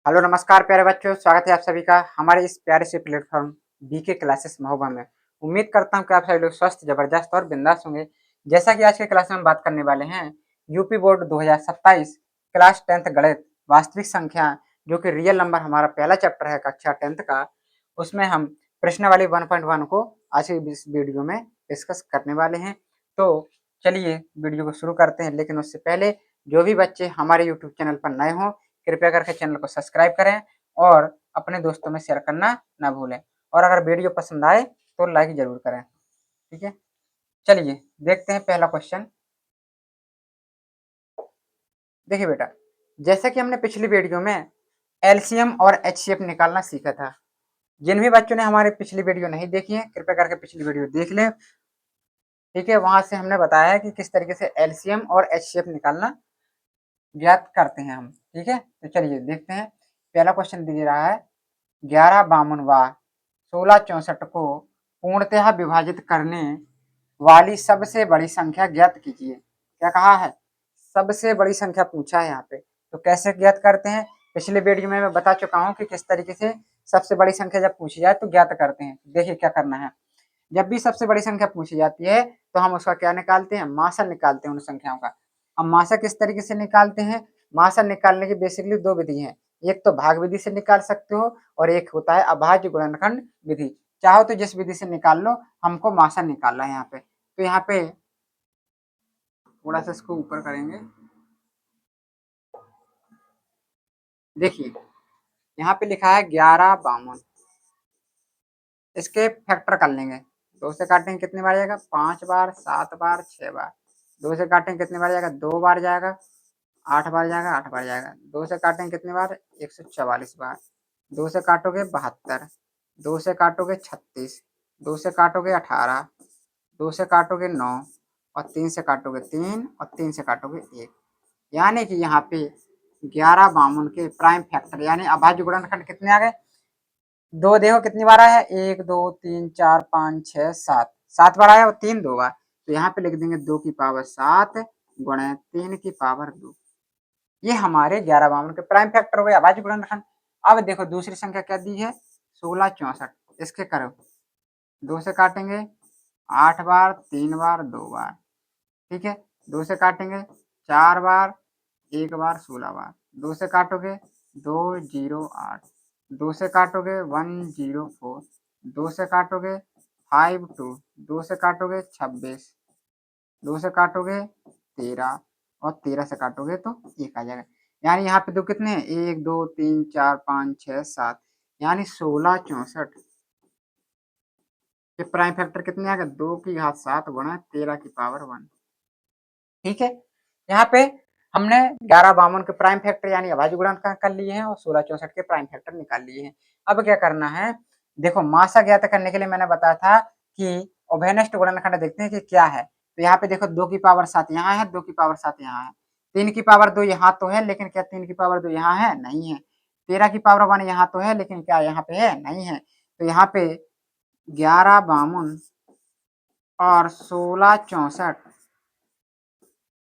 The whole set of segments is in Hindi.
हेलो नमस्कार प्यारे बच्चों, स्वागत है आप सभी का हमारे इस प्यारे से प्लेटफॉर्म बीके क्लासेस महोबा में। उम्मीद करता हूं कि आप सभी लोग स्वस्थ, जबरदस्त और बिंदास होंगे। जैसा कि आज के क्लास में हम बात करने वाले हैं यूपी बोर्ड 2027 क्लास 10th गणित वास्तविक संख्या, जो कि रियल नंबर हमारा पहला चैप्टर है कक्षा 10th का। उसमें हम प्रश्नावली 1.1 को आज की इस वीडियो में डिस्कस करने वाले हैं। तो चलिए वीडियो को शुरू करते हैं, लेकिन उससे पहले जो भी बच्चे हमारे यूट्यूब चैनल पर नए हों, कृपया करके चैनल को सब्सक्राइब करें और अपने दोस्तों में शेयर करना ना भूलें। और अगर वीडियो पसंद आए तो लाइक जरूर करें। ठीक है, चलिए देखते हैं पहला क्वेश्चन। देखिए बेटा, जैसा कि हमने पिछली वीडियो में एलसीएम और एचसीएफ निकालना सीखा था, जिन भी बच्चों ने हमारी पिछली वीडियो नहीं देखी है कृपया करके पिछली वीडियो देख लें। ठीक है, वहां से हमने बताया कि किस तरीके से एलसीएम और एचसीएफ निकालना ज्ञात करते हैं हम। ठीक है, तो चलिए देखते हैं। पहला क्वेश्चन दिख रहा है 11 52 व 16 64 को पूर्णतः विभाजित करने वाली सबसे बड़ी संख्या ज्ञात कीजिए। क्या कहा है? सबसे बड़ी संख्या पूछा है यहाँ पे। तो कैसे ज्ञात करते हैं? पिछले वीडियो में मैं बता चुका हूँ कि किस तरीके से सबसे बड़ी संख्या जब पूछी जाए तो ज्ञात करते हैं। देखिए क्या करना है। जब भी सबसे बड़ी संख्या पूछी जाती है तो हम उसका क्या निकालते हैं? मासा निकालते हैं उन संख्याओं का। अब मासा किस तरीके से निकालते हैं? मासा निकालने की बेसिकली दो विधि है। एक तो भाग विधि से निकाल सकते हो और एक होता है अभाज्य गुणनखंड विधि। चाहो तो जिस विधि से निकाल लो, हमको मासा निकालना है यहाँ पे। तो यहाँ पे थोड़ा सा इसको ऊपर करेंगे। देखिए यहाँ पे लिखा है 11 52। इसके फैक्टर कर लेंगे। 2 से काटेंगे कितनी बार जाएगा? 5 बार, 7 बार, 6 बार। 2 से काटेंगे कितनी बार जाएगा? 2 बार जाएगा। 8 बार जाएगा, 8 बार जाएगा। 2 से काटेंगे कितनी बार? 144 बार। 2 से काटोगे 72। 2 से काटोगे 36। 2 से काटोगे 18। 2 से काटोगे 9 और 3 से काटोगे 3 और 3 से काटोगे 1। यानी कि यहाँ पे 11 52 के प्राइम फैक्टर यानी अभाज्य गुणनखंड कितने आ गए? दो देखो कितनी बार आया है? 1 2 3 4 5 6 7। 7 बार आया और 3 2 बार। तो यहाँ पे लिख देंगे 2 की पावर 7 गुणे 3 की पावर 2। ये हमारे 11 52 के प्राइम फैक्टर हो गए, अभाज्य गुणनखंड। अब देखो दूसरी संख्या क्या दी है? 16 64। इसके करो। 2 से काटेंगे 8 बार, 3 बार, 2 बार। ठीक है, 2 से काटेंगे 4 बार, 1 बार, 16 बार। 2 से काटोगे 208। 2 से काटोगे 104। 2 से काटोगे 52। 2 से काटोगे 26। 2 से काटोगे 13 और 13 से काटोगे तो 1 आ जाएगा। यानी यहाँ पे दो कितने हैं? 1 2 3 4 5 6 7 यानी 16 64 के प्राइम फैक्टर कितने आ गए? 2 की घात 7 गुणा 13 की पावर 1। ठीक है, यहाँ पे हमने 11 52 के प्राइम फैक्टर यानी अभाज्य गुणनखंड कर लिए हैं और 16 64 के प्राइम फैक्टर निकाल लिए हैं। अब क्या करना है? देखो मासा ज्ञात करने के लिए मैंने बताया था कि उभयनिष्ठ गुणनखंड देखते हैं कि क्या है। तो यहाँ पे देखो 2 की पावर 7 यहाँ है, 2 की पावर 7 यहाँ है। 3 की पावर 2 यहाँ तो है, लेकिन क्या 3 की पावर 2 यहाँ है? नहीं है। 13 की पावर 1 यहाँ तो है, लेकिन क्या यहाँ पे है? नहीं है। तो यहाँ पे 11 52 और 16 64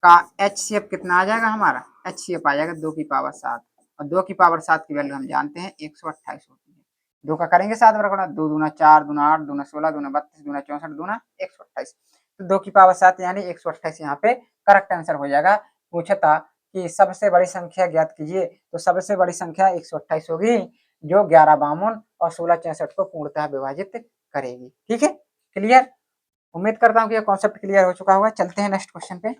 का HCF कितना आ जाएगा हमारा? HCF आ जाएगा 2 की पावर 7 और 2 की पावर 7 की वैल्यू हम जानते हैं 128 होती है। 2 का करेंगे 7 बार गुणा, 2 दूना 4 दूना 8 दूना 16 दूना 32 दूना 64 दूना 128। तो 2 की पावर 7 यानी 128 यहाँ पे करेक्ट आंसर हो जाएगा। पूछा था कि सबसे बड़ी संख्या ज्ञात कीजिए, तो सबसे बड़ी संख्या 128 होगी, जो 11 52 और 16 64 को पूर्णतः विभाजित करेगी। ठीक है, क्लियर? उम्मीद करता हूँ कि यह कॉन्सेप्ट क्लियर हो चुका होगा। चलते हैं नेक्स्ट क्वेश्चन पे।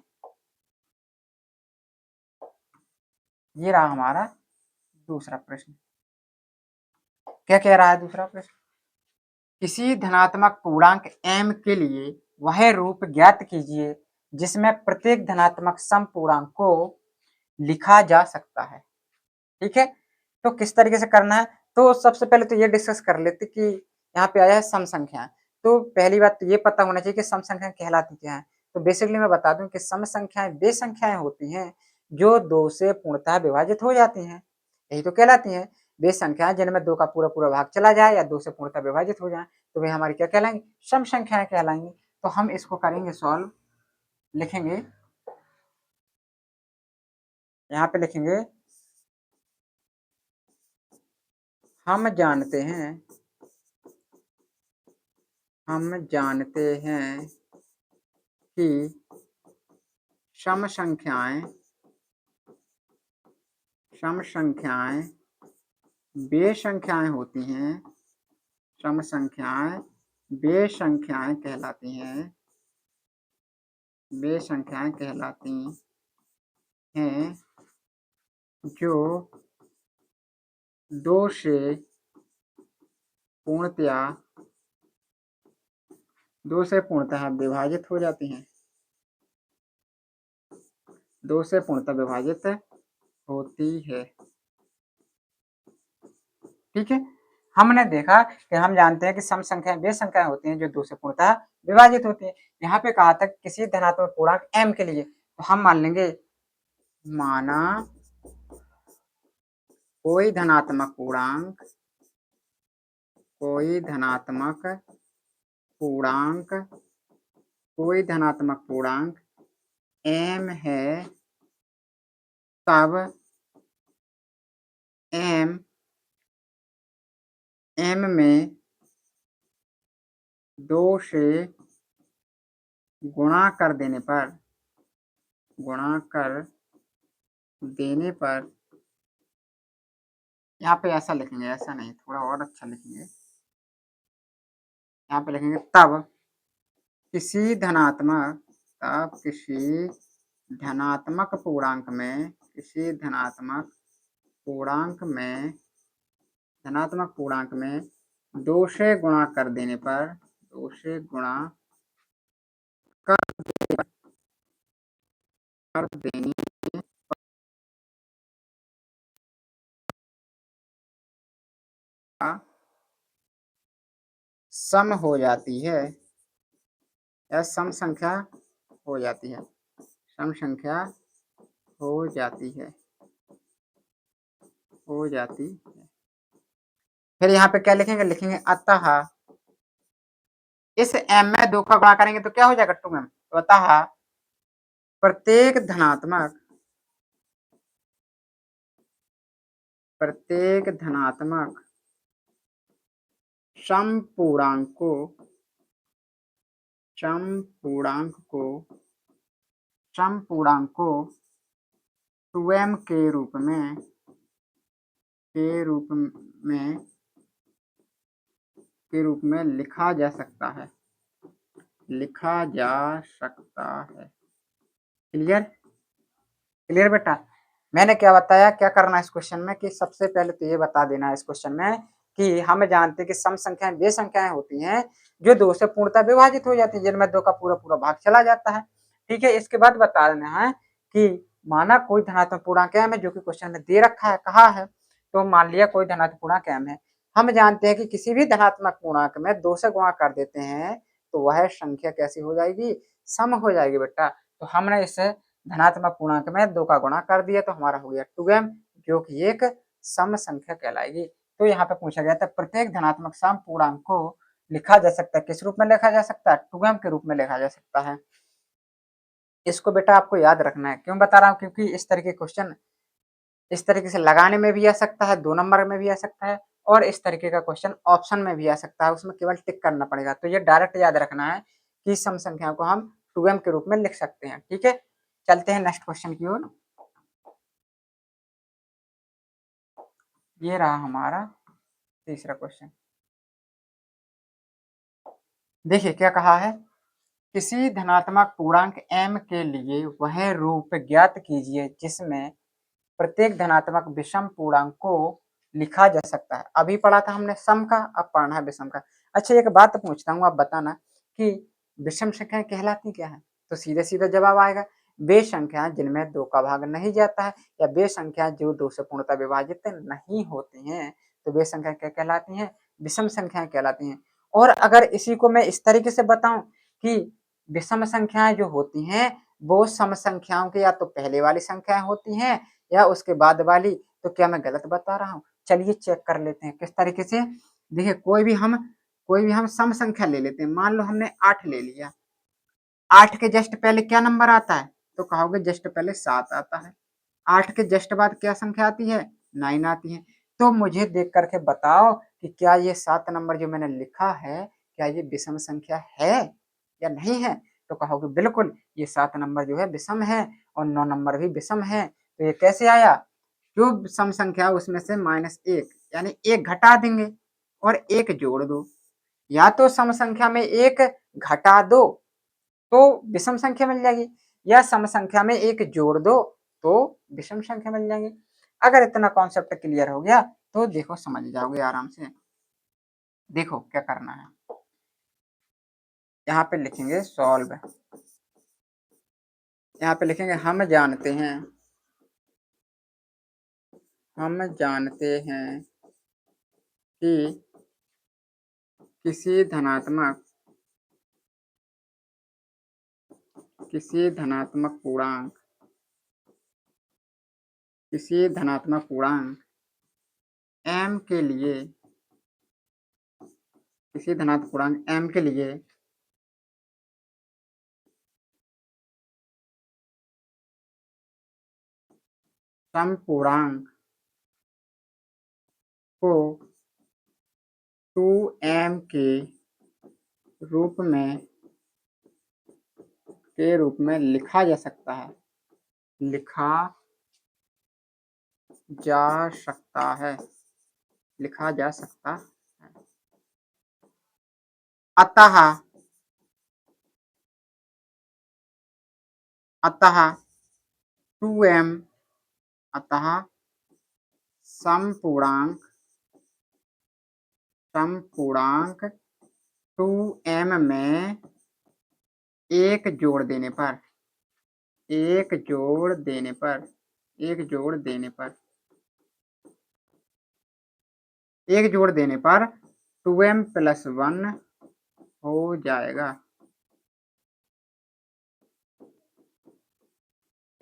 ये रहा हमारा दूसरा प्रश्न। क्या कह रहा है दूसरा प्रश्न? किसी धनात्मक पूर्णांक m के लिए वह रूप ज्ञात कीजिए जिसमें प्रत्येक धनात्मक सम पूर्णांक को लिखा जा सकता है। ठीक है, तो किस तरीके से करना है? तो सबसे पहले तो ये डिस्कस कर लेते कि यहाँ पे आया है सम संख्या। तो पहली बात तो ये पता होना चाहिए कि सम संख्या कहलाती क्या है। तो बेसिकली मैं बता दूं कि सम संख्याएं वे संख्याएं होती हैं जो 2 से पूर्णतः विभाजित हो जाती हैं, यही तो कहलाती हैं। वे संख्याएं जिनमें 2 का पूरा पूरा भाग चला जाए या 2 से पूर्णतः विभाजित हो जाए तो वे हमारी क्या कहलाएंगी? सम संख्याएं कहलाएंगी। तो हम इसको करेंगे सॉल्व। लिखेंगे, यहाँ पे लिखेंगे हम जानते हैं कि सम संख्याएं वे संख्याएं होती हैं, सम संख्याएं वे संख्याएं कहलाती हैं जो दो से पूर्णतः विभाजित हो जाती हैं, दो से पूर्णतः विभाजित होती है। ठीक है, हमने देखा कि हम जानते हैं कि सम संख्याएं वे संख्याएं होती हैं जो दो से पूर्णतः विभाजित होती हैं। यहाँ पे कहा था किसी धनात्मक पूर्णांक m के लिए, तो हम मान लेंगे माना कोई धनात्मक पूर्णांक m है, तब m में 2 से गुणा कर देने पर यहाँ पे ऐसा लिखेंगे, ऐसा नहीं, थोड़ा और अच्छा लिखेंगे। यहाँ पे लिखेंगे तब किसी धनात्मक पूर्णांक में 2 से गुणा कर देने पर सम हो जाती है, या सम संख्या हो जाती है, फिर यहाँ पे क्या लिखेंगे अतः इस m में 2 का गुणा करेंगे तो क्या हो जाएगा 2m, तो अतः प्रत्येक धनात्मक सम पूर्णांक को 2m के रूप में लिखा जा सकता है। क्लियर बेटा? मैंने क्या बताया, क्या करना है इस क्वेश्चन में कि सबसे पहले तो ये बता देना है इस क्वेश्चन में कि हम जानते हैं कि सम संख्याएं वे संख्याएं होती हैं जो 2 से पूर्णतः विभाजित हो जाती है, जिनमें 2 का पूरा भाग चला जाता है। ठीक है, इसके बाद बता देना है कि माना कोई धनात्मक पूर्णांक m है, जो कि क्वेश्चन में दे रखा है, कहा है, तो मान लिया कोई धनात्मक पूर्णांक m है। हम जानते हैं कि किसी भी धनात्मक पूर्णांक में 2 से गुणा कर देते हैं तो वह संख्या कैसी हो जाएगी, सम हो जाएगी बेटा। तो हमने इस धनात्मक पूर्णांक में 2 का गुणा कर दिया तो हमारा हो गया 2m, जो कि एक सम संख्या कहलाएगी। तो यहाँ पे पूछा गया था प्रत्येक धनात्मक सम पूर्णांक को लिखा जा सकता है, किस रूप में लिखा जा सकता है, 2m के रूप में लिखा जा सकता है। इसको बेटा आपको याद रखना है, क्यों बता रहा हूँ, क्योंकि इस तरह के क्वेश्चन इस तरीके से लगाने में भी आ सकता है, 2 नंबर में भी आ सकता है, और इस तरीके का क्वेश्चन ऑप्शन में भी आ सकता है, उसमें केवल टिक करना पड़ेगा। तो ये डायरेक्ट याद रखना है कि सम संख्याओं को हम 2m के रूप में लिख सकते हैं। ठीक है, चलते हैं नेक्स्ट क्वेश्चन की ओर। ये रहा हमारा तीसरा क्वेश्चन। देखिए क्या कहा है, किसी धनात्मक पूर्णांक m के लिए वह रूप ज्ञात कीजिए जिसमें प्रत्येक धनात्मक विषम पूर्णांक को लिखा जा सकता है। अभी पढ़ा था हमने सम का, अब पढ़ना है विषम का। अच्छा एक बात पूछता हूँ, आप बताना कि विषम संख्याएं कहलाती क्या है, तो सीधे सीधे जवाब आएगा वे संख्याएं जिनमें 2 का भाग नहीं जाता है, या वे संख्याएं जो 2 से पूर्णतः विभाजित नहीं होती हैं, तो वे संख्याएं क्या कहलाती हैं, विषम संख्याएं कहलाती हैं। और अगर इसी को मैं इस तरीके से बताऊं कि विषम संख्याएं जो होती हैं वो सम संख्याओं की या तो पहले वाली संख्याएं होती हैं या उसके बाद वाली, तो क्या मैं गलत बता रहा हूँ? चलिए चेक कर लेते हैं किस तरीके से। देखिए कोई भी हम सम संख्या ले लेते हैं, मान लो हमने 8 ले लिया, 8 के जस्ट पहले क्या नंबर आता है, तो कहोगे जस्ट पहले 7 आता है। 8 के जस्ट बाद क्या संख्या आती है, 9 आती है। तो मुझे देख करके बताओ कि क्या ये 7 नंबर जो मैंने लिखा है, क्या ये विषम संख्या है या नहीं है? तो कहोगे बिल्कुल ये 7 नंबर जो है विषम है और 9 नंबर भी विषम है। तो ये कैसे आया? जो सम संख्या उसमें से -1 यानी 1 घटा देंगे और 1 जोड़ दो। या तो सम संख्या में 1 घटा दो तो विषम संख्या मिल जाएगी, या सम संख्या में 1 जोड़ दो तो विषम संख्या मिल जाएगी। अगर इतना कॉन्सेप्ट क्लियर हो गया तो देखो समझ जाओगे आराम से। देखो क्या करना है, यहाँ पे लिखेंगे सॉल्व, यहाँ पे लिखेंगे हम जानते हैं कि किसी धनात्मक पूर्णांक m के लिए सम पूर्णांक को 2m के रूप में लिखा जा सकता है, अतः अतः 2m अतः समपूर्णांक 2m में एक जोड़ देने पर 2m + 1 हो जाएगा।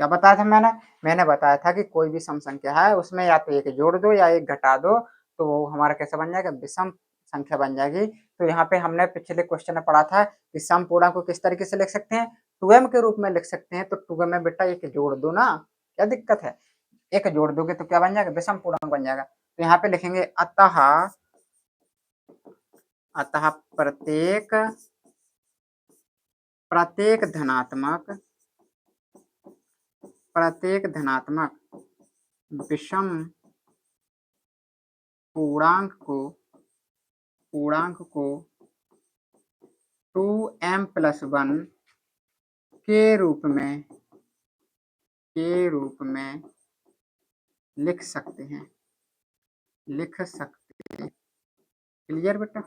क्या बताया था मैंने बताया था कि कोई भी सम संख्या है उसमें या तो 1 जोड़ दो या 1 घटा दो तो वो हमारा कैसा बन जाएगा, विषम संख्या बन जाएगी। तो यहाँ पे हमने पिछले क्वेश्चन में पढ़ा था कि सम पूर्णांक को किस तरीके से लिख सकते हैं, 2m के रूप में लिख सकते हैं। तो 2m में बेटा 1 जोड़ दो ना, क्या दिक्कत है, 1 जोड़ दोगे तो क्या बन जाएगा, विषम पूर्णांक बन जाएगा। तो यहाँ पे लिखेंगे अतः प्रत्येक धनात्मक विषम पूर्णांक को 2m + 1 के रूप में लिख सकते हैं। क्लियर बेटा,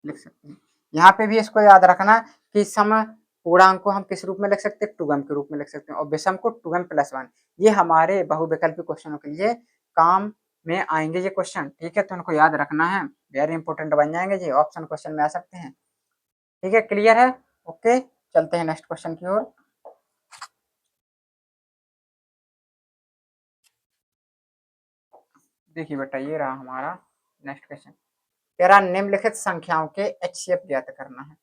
लिख सकते हैं। यहाँ पे भी इसको याद रखना कि सम पूर्णांक को हम किस रूप में लिख सकते हैं, 2m के रूप में लिख सकते हैं और विषम को 2m + 1। ये हमारे बहुविकल्पी क्वेश्चनों के लिए काम में आएंगे ये क्वेश्चन, ठीक है। तो उनको याद रखना है, वेरी इंपॉर्टेंट बन जाएंगे जी, ऑप्शन क्वेश्चन में आ सकते हैं, ठीक है। क्लियर है, ओके। चलते हैं नेक्स्ट क्वेश्चन की ओर। देखिए बेटा ये रहा हमारा नेक्स्ट क्वेश्चन, कह रहा निम्नलिखित संख्याओं के HCF ज्ञात करना है।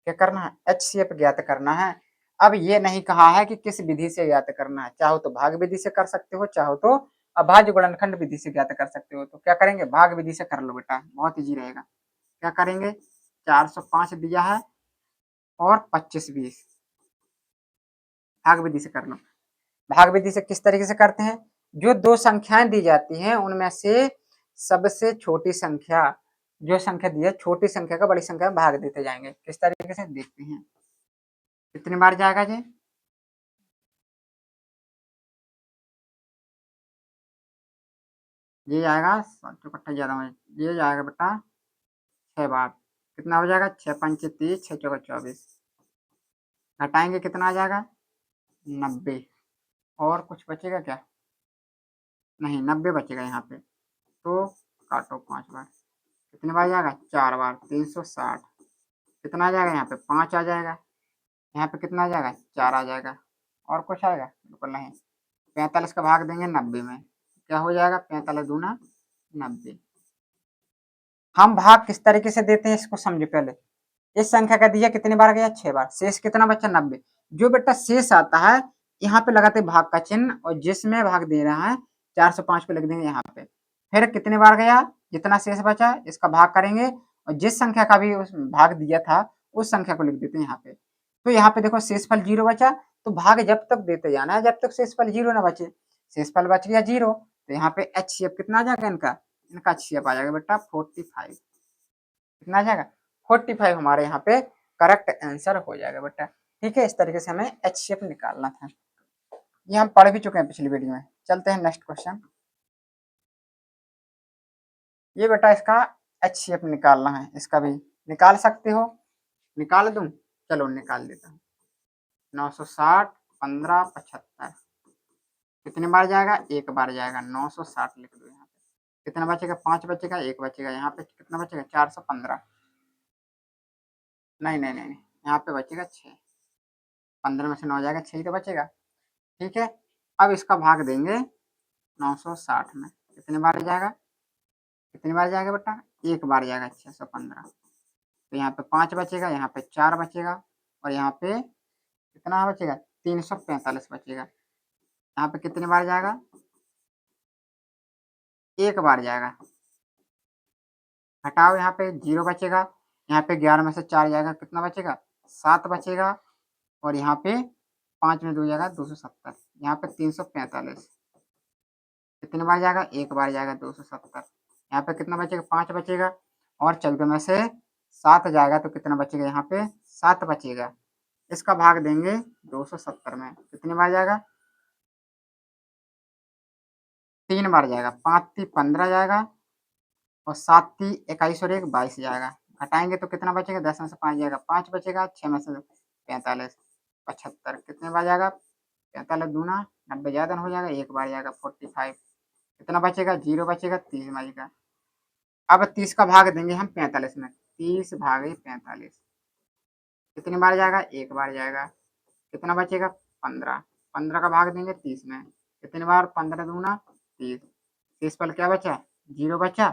क्या करना है, HCF ज्ञात करना है। अब ये नहीं कहा है कि किस विधि से ज्ञात करना है, चाहो तो भाग विधि से कर सकते हो, चाहो तो अभाज्य गुणनखंड विधि से ज्ञात कर सकते हो। तो क्या करेंगे, भाग विधि से कर लो बेटा, बहुत इजी रहेगा। क्या करेंगे, 405 दिया है और 25 20, भाग विधि से कर लो। भाग विधि से किस तरीके से करते हैं, जो दो संख्याएं दी जाती हैं उनमें से सबसे छोटी संख्या, जो संख्या दी है छोटी संख्या का बड़ी संख्या में भाग देते जाएंगे। किस तरीके से देखते हैं, कितनी बार जाएगा जी, ये जाएगा चौकट्ठा ज्यादा में, ये जाएगा बेटा 6 बार। कितना हो जाएगा, 6 पंचे 30, 6 चौका 24, घटाएंगे कितना आ जाएगा 90। और कुछ बचेगा क्या, नहीं 90 बचेगा यहाँ पे। तो काटो 5 बार, कितने बार जाएगा 4 बार, 360। कितना आ जाएगा यहाँ पे 5 आ जाएगा, यहाँ पे कितना आ जाएगा 4 आ जाएगा। और कुछ आएगा, बिल्कुल नहीं। 45 का भाग देंगे 90 में, क्या हो जाएगा 45 दूना 90। हम भाग किस तरीके से देते हैं इसको समझे पहले। इस संख्या का दिया कितनी बार गया 6 बार, शेष कितना बचा 90। जो बेटा शेष आता है यहाँ पे लगाते भाग का चिन्ह और जिसमें भाग दे रहा है 405 पे लिख देंगे यहाँ पे। फिर कितनी बार गया, जितना शेष बचा इसका भाग करेंगे और जिस संख्या का भी उस भाग दिया था उस संख्या को लिख देते हैं यहाँ पे। तो यहाँ पे देखो शेषफल 0 बचा, तो भाग जब तक देते जाना है जब तक शेषफल 0 ना बचे। शेषफल बच गया 0, तो यहाँ पे HCF कितना आ जाएगा इनका, HCF आ जाएगा बेटा 45। कितना आ जाएगा 45 हमारे यहाँ पे करेक्ट आंसर हो जाएगा बेटा। ठीक है, इस तरीके से हमें HCF निकालना था। ये हम पढ़ भी चुके हैं पिछली वीडियो में। चलते हैं नेक्स्ट क्वेश्चन। ये बेटा इसका HCF निकालना है, इसका भी निकाल सकते हो, निकाल दूं, चलो निकाल देता हूँ। 960 15 75 कितने बार जाएगा, एक बार जाएगा, 960 लिख दो यहाँ पे। कितना बचेगा, 5 बचेगा, एक बचेगा, यहाँ पे कितना बचेगा 415, नहीं नहीं नहीं, यहाँ पे बचेगा 6, 15 में से 9 जाएगा, 6 ही तो बचेगा। ठीक है, अब इसका भाग देंगे 960 में, कितने बार जाएगा, कितनी बार जाएगा बेटा, एक बार जाएगा 615। तो यहाँ पे 5 बचेगा, यहाँ पे 4 बचेगा और यहाँ पे कितना बचेगा 345 बचेगा। यहाँ पे कितनी बार जाएगा, एक बार जाएगा, हटाओ यहाँ पे 0 बचेगा, यहाँ पे 11 में से 4 जाएगा, कितना बचेगा 7 बचेगा और यहाँ पे 5 में 2 जाएगा 270, यहाँ पे 345 कितनी बार जाएगा, एक बार जाएगा 270, यहाँ पे कितना बचेगा 5 बचेगा और 14 में से 7 जाएगा तो कितना बचेगा, यहाँ पे 7 बचेगा। इसका भाग देंगे 270 में, कितनी बार जाएगा, 3 बार जाएगा, 5 × 15 जाएगा और 7 × 21 और 1 22 जाएगा। घटाएंगे तो कितना बचेगा, 10 में से 5 जाएगा, 5 बचेगा, 6 में से 45 75 कितने बार जाएगा, 45 दूना 90 ज़्यादा हो जाएगा, एक बार जाएगा 45 कितना बचेगा, 0 बचेगा, 30 बचेगा। अब 30 का भाग देंगे हम 45 में, 30 भागे 45 कितनी बार जाएगा, एक बार जाएगा, कितना बचेगा 15, 15 का भाग देंगे 30 में, कितनी बार 15 दूना 30, शेषफल क्या बचा, 0 बचा,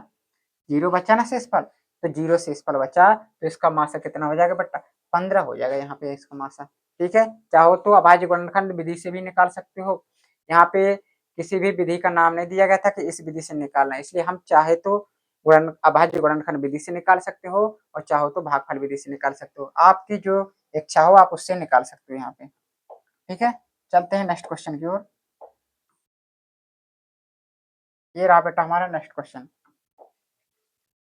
0 बचा ना शेषफल, तो 0 शेषफल बचा तो इसका मासा कितना हो जाएगा बेटा, 15 हो जाएगा यहाँ पे इसका मासा। ठीक है, चाहो तो अभाज्य गुणनखंड विधि से भी निकाल सकते हो, यहाँ पे किसी भी विधि का नाम नहीं दिया गया था कि इस विधि से निकालना है, इसलिए हम चाहे तो अभाज्य गुणनखंड विधि से निकाल सकते हो और चाहो तो भागफल विधि से निकाल सकते हो, आपकी जो इच्छा हो आप उससे निकाल सकते हो यहाँ पे। ठीक है, चलते हैं नेक्स्ट क्वेश्चन की ओर। ये रहा बेटा हमारा नेक्स्ट क्वेश्चन।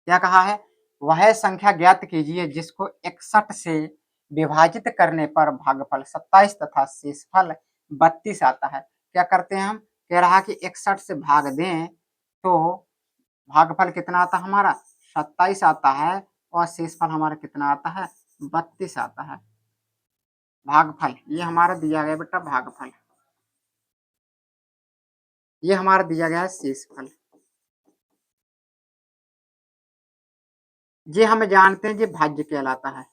क्या कहा है, वह संख्या ज्ञात कीजिए जिसको 61 से विभाजित करने पर भागफल 27 तथा शेषफल 32 आता है। क्या करते हैं हम, कह रहा कि 61 से भाग दें तो भागफल कितना आता है हमारा 27 आता है और शेषफल हमारा कितना आता है 32 आता है। भागफल ये हमारा दिया गया बेटा, भागफल ये हमारा दिया गया है शेषफल, ये हम जानते हैं ये भाज्य कहलाता है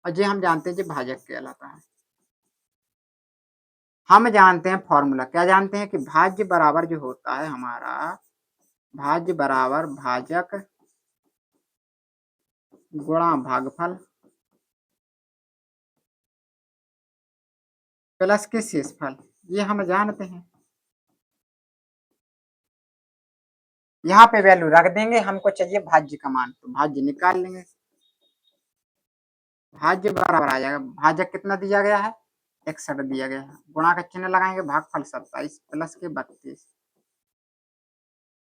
और ये हम जानते हैं ये भाजक कहलाता है। हम जानते हैं फॉर्मूला, क्या जानते हैं कि भाज्य बराबर जो होता है हमारा, भाज्य बराबर भाजक गुणा भागफल प्लस के शेषफल, ये हम जानते हैं। यहाँ पे वैल्यू रख देंगे, हमको चाहिए भाज्य का मान तो भाज्य निकाल लेंगे, भाज्य बराबर आ जाएगा, भाजक कितना दिया गया है 61 दिया गया है, गुणा का चिन्ह लगाएंगे, भागफल 27 प्लस के 32,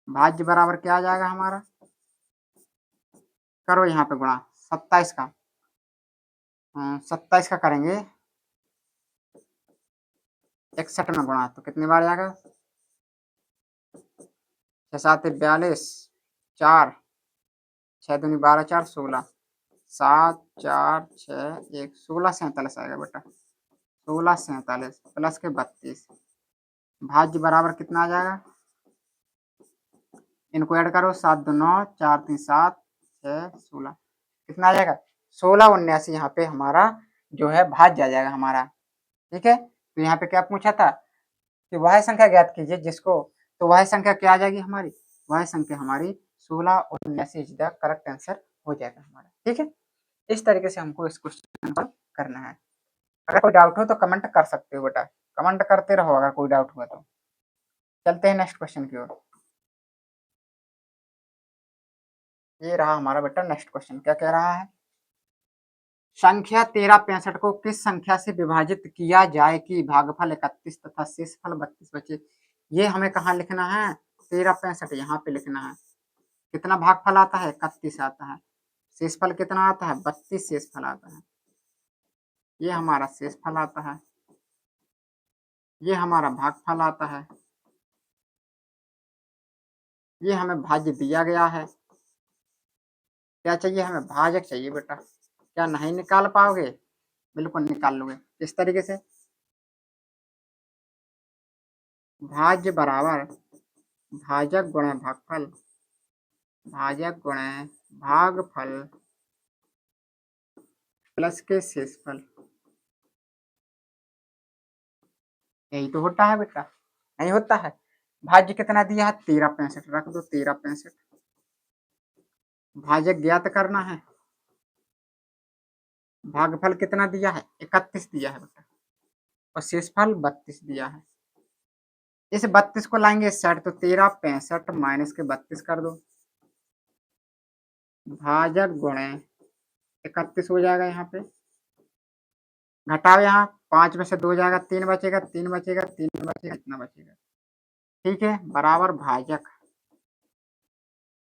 भाज्य बराबर क्या आ जाएगा हमारा, करो यहाँ पे गुणा 27 का, 27 का करेंगे 61 में गुणा तो कितनी बार जाएगा, 6 7 42, 4 6 दूनी 12 4 16, 7 4 6 1 16 47 आएगा बेटा, 16 47 प्लस के 32, भाज्य बराबर कितना आ जाएगा, इनको ऐड करो 7 2 9 4 3 7 6 16 कितना आ जाएगा 16 79 यहाँ पे हमारा जो है भाज्य आ जाएगा हमारा। ठीक है, तो यहाँ पे क्या पूछा था कि वह संख्या ज्ञात कीजिए जिसको, तो वह संख्या क्या आ जाएगी हमारी, वह संख्या हमारी 16 और 79 इज द करेक्ट आंसर हो जाएगा हमारा। ठीक है, इस तरीके से हमको इस क्वेश्चन को करना है। अगर कोई डाउट हो तो कमेंट कर सकते हो बेटा, कमेंट करते रहो अगर कोई डाउट हुआ तो। चलते हैं नेक्स्ट क्वेश्चन की ओर। ये रहा हमारा बेटा नेक्स्ट क्वेश्चन। क्या कह रहा है? संख्या 1365 को किस संख्या से विभाजित किया जाए कि भागफल 31 तथा शेषफल 32 बचे? ये हमें कहाँ लिखना है? 1365 यहाँ पे लिखना है। कितना भागफल आता है? 31 आता है। शेषफल कितना आता है? 32 शेषफल आता है। ये हमारा शेषफल आता है, ये हमारा भागफल आता है, ये हमें भाज्य दिया गया है। क्या चाहिए हमें? भाजक चाहिए बेटा। क्या नहीं निकाल पाओगे? बिल्कुल निकाल लोगे। इस तरीके से भाज्य बराबर भाजक गुणे भागफल, भाजक गुणे भागफल प्लस के शेषफल। यही तो होता है बेटा, नहीं होता है? भाज्य कितना दिया है? 1365। रख दो 1365। भाजक ज्ञात करना है। भागफल कितना दिया है? 31 दिया है बेटा, और शेषफल 32 दिया है। इस 32 को लाएंगे इस साइड, तो 1365 माइनस के 32 कर दो। भाजक गुणे 31 हो जाएगा। यहाँ पे घटाओ, यहाँ 5 में से 2 जाएगा, 3 बचेगा, 3 बचेगा, 3 बचेगा, इतना बचेगा। ठीक है, बराबर भाजक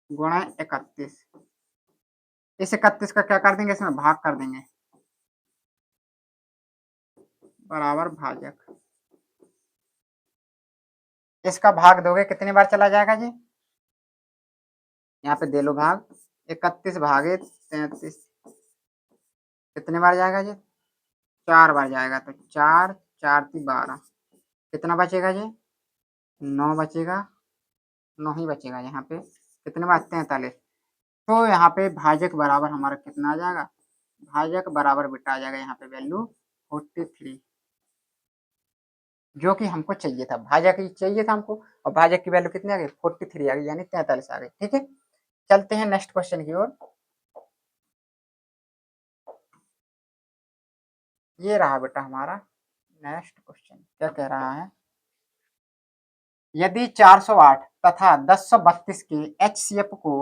गुणे 31। इस 31 का क्या कर देंगे? इसमें भाग कर देंगे, बराबर भाजक। इसका भाग दोगे कितनी बार चला जाएगा जी? यहाँ पे दे लो भाग। 31 भागे 33 कितने बार जाएगा जी? 4 बार जाएगा। तो 4 4 × 12 कितना बचेगा जी? 9 बचेगा। 9 ही बचेगा यहाँ पे। कितने बार? 43। तो यहाँ पे भाजक बराबर हमारा कितना आ जाएगा? भाजक बराबर बेटा आ जाएगा यहाँ पे वैल्यू 43, जो कि हमको चाहिए था। भाजक ही चाहिए था हमको, और भाजक की वैल्यू कितनी आ गई? 43 आ गई, यानी 43 आ गई। ठीक है, चलते हैं नेक्स्ट क्वेश्चन की ओर। ये रहा बेटा हमारा नेक्स्ट क्वेश्चन। क्या कह रहा है? यदि 408 तथा 1032 के एचसीएफ को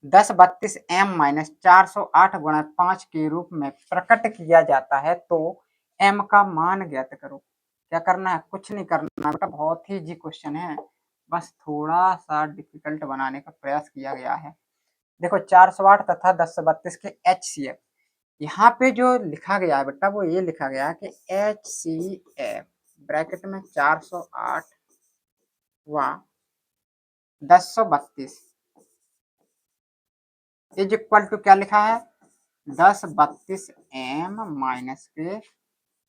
1032 m माइनस 408 गुणा 5 के रूप में प्रकट किया जाता है, तो m का मान ज्ञात करो। क्या करना है? कुछ नहीं करना बेटा, बहुत ही इजी क्वेश्चन है, बस थोड़ा सा डिफिकल्ट बनाने का प्रयास किया गया है। देखो 408 तथा 1032 के एचसीएफ, यहाँ पे जो लिखा गया है बेटा वो ये लिखा गया है कि एचसीएफ ब्रैकेट में 408 व 1032 इज इक्वल टू क्या लिखा है? 1032 m माइनस के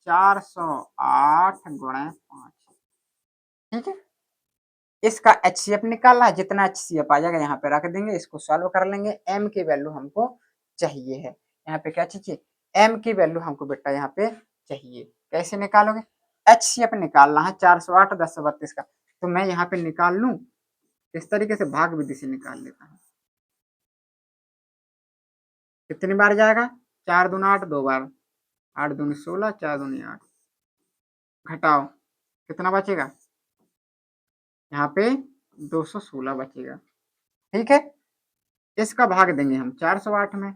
408 गुणे 5। ठीक है, इसका एचसीएफ निकालना है। जितना एचसीएफ आ जाएगा यहाँ पे रख देंगे, इसको सॉल्व कर लेंगे। m की वैल्यू हमको चाहिए है। यहाँ पे क्या चाहिए? m की वैल्यू हमको बेटा यहाँ पे चाहिए। कैसे निकालोगे? एचसीएफ निकालना है 408 1032 का। तो मैं यहाँ पे निकाल लूं, इस तरीके से भाग विधि से निकाल लेता हूँ। कितनी बार जाएगा? 4 दूना 8, 2 बार। 8 दूनी 16, 4 दूनी 8। घटाओ, कितना बचेगा? यहाँ पे 216 बचेगा। ठीक है, इसका भाग देंगे हम 408 में।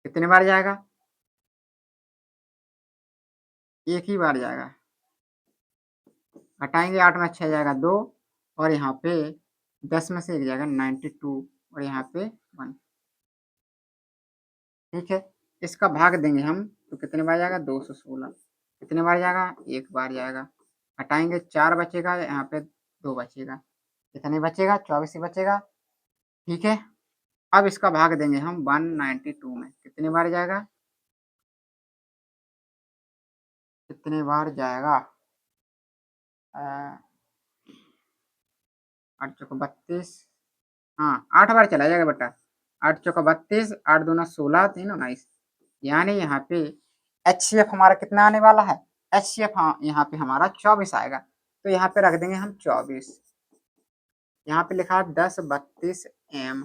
कितने बार जाएगा? एक ही बार जाएगा। घटाएंगे, 8 में 6 जाएगा 2, और यहाँ पे 10 में से 1 जाएगा 92, और यहाँ पे 1। ठीक है, इसका भाग देंगे हम, तो कितने बार जाएगा? 216। कितने बार जाएगा? एक बार जाएगा। हटाएंगे, 4 बचेगा, यहाँ पे 2 बचेगा। कितने बचेगा? 24 ही बचेगा। ठीक है, अब इसका भाग देंगे हम 192 में। कितने बार जाएगा? कितने बार जाएगा? 8 चौको 32, हाँ 8 बार चला जाएगा बेटा। 8 चौका 32, 8 दूना 16, 3 19, यानी यहाँ पे एचसीएफ हमारा कितना आने वाला है? एचसीएफ हाँ यहाँ पे हमारा 24 आएगा। तो यहाँ पे रख देंगे हम 24। यहाँ पे लिखा है 1032 m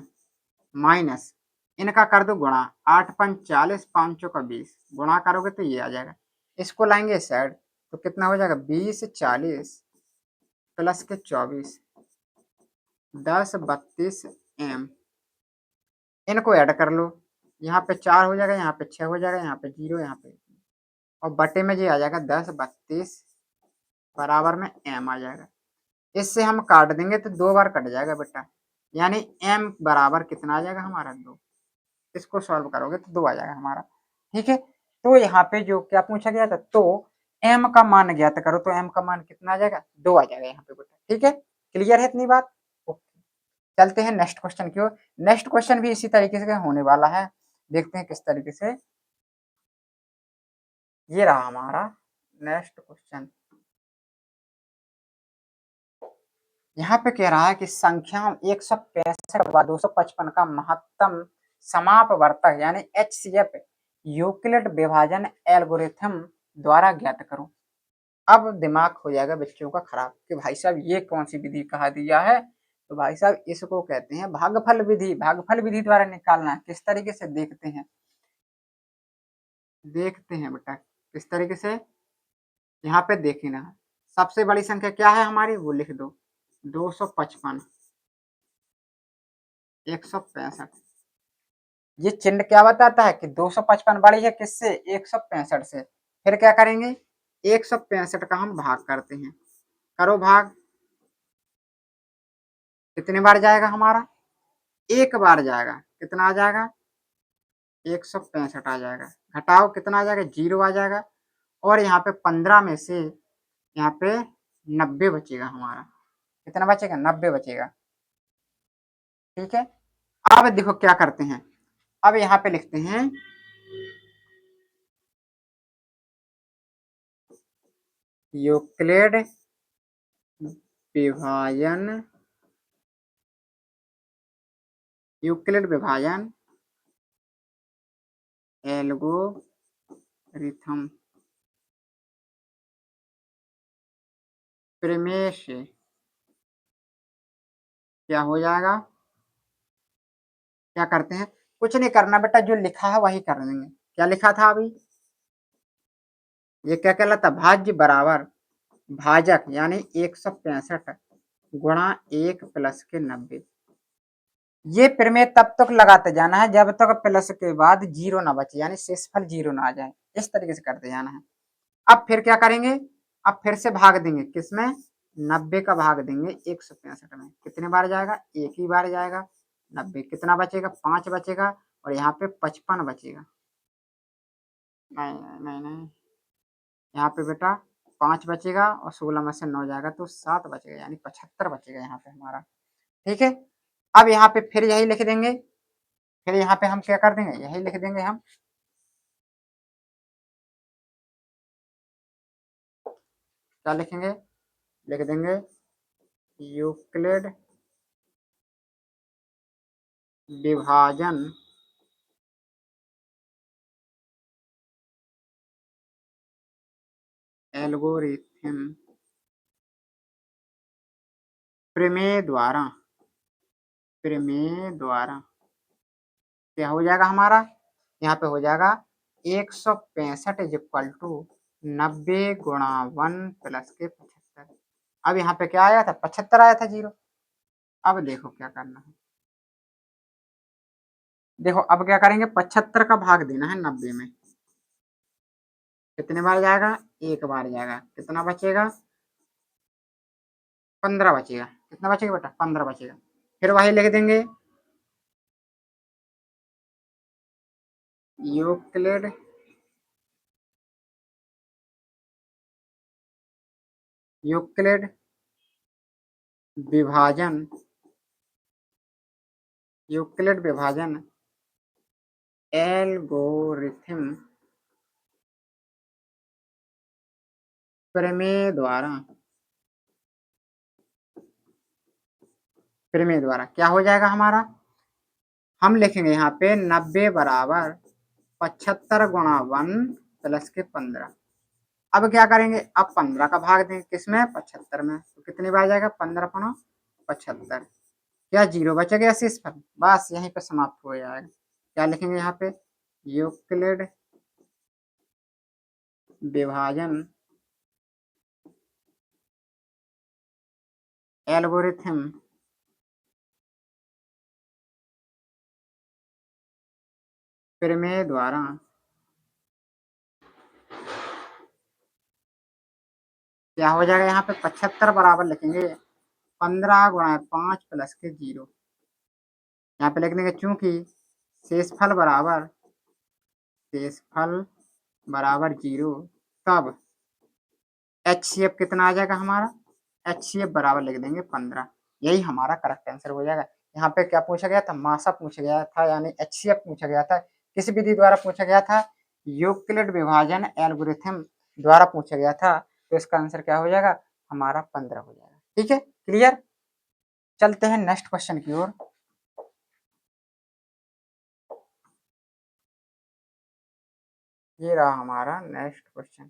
माइनस, इनका कर दो गुणा। 8 5 40, 5 चौका 20, गुणा करोगे तो ये आ जाएगा। इसको लाएंगे इस साइड, तो कितना हो जाएगा? 20 40 प्लस के 24, 1032 m इनको ऐड कर लो, यहाँ पे 4 हो जाएगा, यहाँ पे 6 हो जाएगा, यहाँ पे 0, यहाँ पे और बटे में ये आ जाएगा 10 32 बराबर में m आ जाएगा। इससे हम काट देंगे तो 2 बार कट जाएगा बेटा, यानी m बराबर कितना आ जाएगा हमारा 2। इसको सॉल्व करोगे तो 2 आ जाएगा हमारा। ठीक है, तो यहाँ पे जो क्या पूछा गया था, तो m का मान ज्ञात करो, तो m का मान कितना आ जाएगा 2 आ जाएगा यहाँ पे बेटा। ठीक है, क्लियर है इतनी बात। चलते हैं नेक्स्ट क्वेश्चन की ओर। नेक्स्ट क्वेश्चन भी इसी तरीके से होने वाला है, देखते हैं किस तरीके से। ये रहा हमारा नेक्स्ट क्वेश्चन। यहाँ पे कह रहा है कि संख्या 165 व 255 का महत्तम समापवर्तक यानी HCF यूक्लिड विभाजन एल्गोरिथम द्वारा ज्ञात करो। अब दिमाग हो जाएगा बच्चों का खराब कि भाई साहब ये कौन सी विधि कहा दिया है, तो भाई साहब इसको कहते हैं भागफल विधि। भागफल विधि द्वारा निकालना है, किस तरीके से देखते हैं, देखते हैं बेटा किस तरीके से। यहाँ पे देखिए ना, सबसे बड़ी संख्या क्या है हमारी, वो लिख दो 255 165। ये चिन्ह क्या बताता है कि 255 बड़ी है किससे, 165 से। फिर क्या करेंगे, 165 का हम भाग करते हैं, करो भाग। कितने बार जाएगा हमारा, एक बार जाएगा, कितना आ जाएगा 165 आ जाएगा, घटाओ कितना आ जाएगा 0 आ जाएगा, और यहाँ पे 15 में से यहाँ पे 90 बचेगा हमारा। कितना बचेगा, 90 बचेगा। ठीक है, अब देखो क्या करते हैं, अब यहाँ पे लिखते हैं यूक्लिड विभाजन, यूक्लिड विभाजन एल्गोरिथम प्रमेय से क्या हो जाएगा, क्या करते हैं, कुछ नहीं करना बेटा, जो लिखा है वही कर देंगे। क्या लिखा था अभी, ये क्या कहलाता, भाज्य बराबर भाजक यानी 165 गुणा 1 प्लस के 90। ये प्रमेय तब तक लगाते जाना है जब तक प्लस के बाद 0 ना बचे, यानी शेषफल 0 ना आ जाए, इस तरीके से करते जाना है। अब फिर क्या करेंगे, अब फिर से भाग देंगे, किसमें, 90 का भाग देंगे 165 में। कितने बार जाएगा, एक ही बार जाएगा। 90 कितना बचेगा, 5 बचेगा, और यहाँ पे 55 बचेगा। नहीं नहीं नहीं, यहाँ पे बेटा 5 बचेगा और 16 में से 9 जाएगा तो 7 बचेगा, यानी 75 बचेगा यहाँ पे हमारा। ठीक है, अब यहाँ पे फिर यही लिख देंगे, फिर यहाँ पे हम क्या कर देंगे, यही लिख देंगे हम। क्या लिखेंगे, लिख देंगे यूक्लिड विभाजन एल्गोरिथम प्रमेय द्वारा, प्रमेय द्वारा क्या हो जाएगा हमारा, यहाँ पे हो जाएगा 165 इज इक्वल टू 90 गुणा 1 प्लस के 75। अब यहाँ पे क्या आया था, 75 आया था 0। अब देखो क्या करना है, देखो अब क्या करेंगे, 75 का भाग देना है 90 में। कितने बार जाएगा, एक बार जाएगा, कितना बचेगा 15 बचेगा। कितना बचेगा बेटा, 15 बचेगा। फिर वही लिख देंगे यूक्लिड यूक्लिड विभाजन, यूक्लिड विभाजन एल्गोरिथम प्रमेय द्वारा, प्रमेय द्वारा क्या हो जाएगा हमारा, हम लिखेंगे यहाँ पे 90 बराबर 75 गुणा 1 प्लस के 15। अब क्या करेंगे, अब 15 का भाग देंगे किसमें, 75 में, तो कितनी बार जाएगा 15 गुणा 75, क्या 0 बचेगा या शेष पर, बस यहीं पे समाप्त हो जाएगा। क्या लिखेंगे यहाँ पे, यूक्लिड विभाजन एल्गोरिथम प्रमेय द्वारा क्या हो जाएगा, यहाँ पे 75 बराबर लिखेंगे 15 गुणा 5 प्लस के 0। यहाँ पे लिख देंगे चूंकि शेषफल बराबर 0, तब HCF कितना आ जाएगा हमारा, HCF बराबर लिख देंगे 15। यही हमारा करेक्ट आंसर हो जाएगा। यहाँ पे क्या पूछा गया था, मासा पूछा गया था, यानी HCF पूछा गया था, किस विधि द्वारा पूछा गया था, यूक्लिड विभाजन एल्गोरिथम द्वारा पूछा गया था। तो इसका आंसर क्या हो जाएगा, हमारा 15 हो जाएगा। ठीक है, क्लियर। चलते हैं नेक्स्ट क्वेश्चन की ओर। ये रहा हमारा नेक्स्ट क्वेश्चन।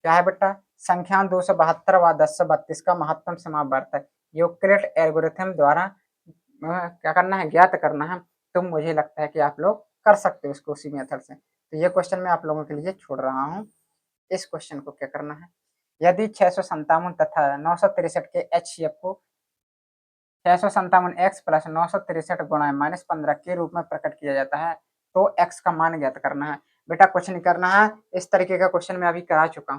क्या है बेटा, संख्यान 272 व 1032 का महत्तम समावर्तक यूक्लिड एल्गोरिथम द्वारा क्या करना है, ज्ञात करना है। तो मुझे लगता है कि आप लोग कर सकते हो इसको उसी मेथड से। तो ये क्वेश्चन मैं आप लोगों के लिए छोड़ रहा हूँ। इस क्वेश्चन को क्या करना है, यदि 657 तथा 963 के HCF को 657 x प्लस 963 गुणा -15 के रूप में प्रकट किया जाता है, तो x का मान ज्ञात करना है। बेटा कुछ नहीं करना है, इस तरीके का क्वेश्चन मैं अभी करा चुका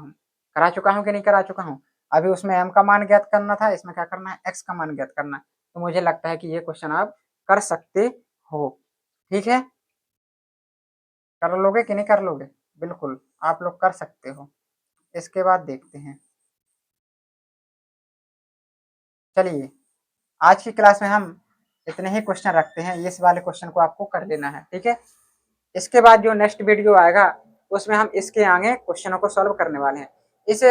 हूँ कि नहीं करा चुका हूँ। अभी उसमें m का मान ज्ञात करना था, इसमें क्या करना है, x का मान ज्ञात करना है। तो मुझे लगता है कि ये क्वेश्चन आप कर सकते हो। ठीक है, कर लोगे कि नहीं कर लोगे, बिल्कुल आप लोग कर सकते हो। इसके बाद देखते हैं, चलिए आज की क्लास में हम इतने ही क्वेश्चन रखते हैं। इस वाले क्वेश्चन को आपको कर लेना है, ठीक है। इसके बाद जो नेक्स्ट वीडियो आएगा उसमें हम इसके आगे क्वेश्चनों को सॉल्व करने वाले हैं। इस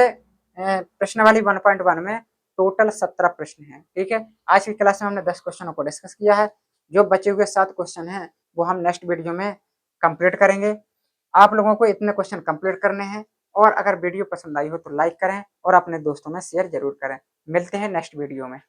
प्रश्नावली 1.1 में टोटल 17 प्रश्न हैं, ठीक है। आज की क्लास में हमने 10 क्वेश्चनों को डिस्कस किया है। जो बचे हुए 7 क्वेश्चन हैं वो हम नेक्स्ट वीडियो में कंप्लीट करेंगे। आप लोगों को इतने क्वेश्चन कंप्लीट करने हैं, और अगर वीडियो पसंद आई हो तो लाइक करें और अपने दोस्तों में शेयर जरूर करें। मिलते हैं नेक्स्ट वीडियो में।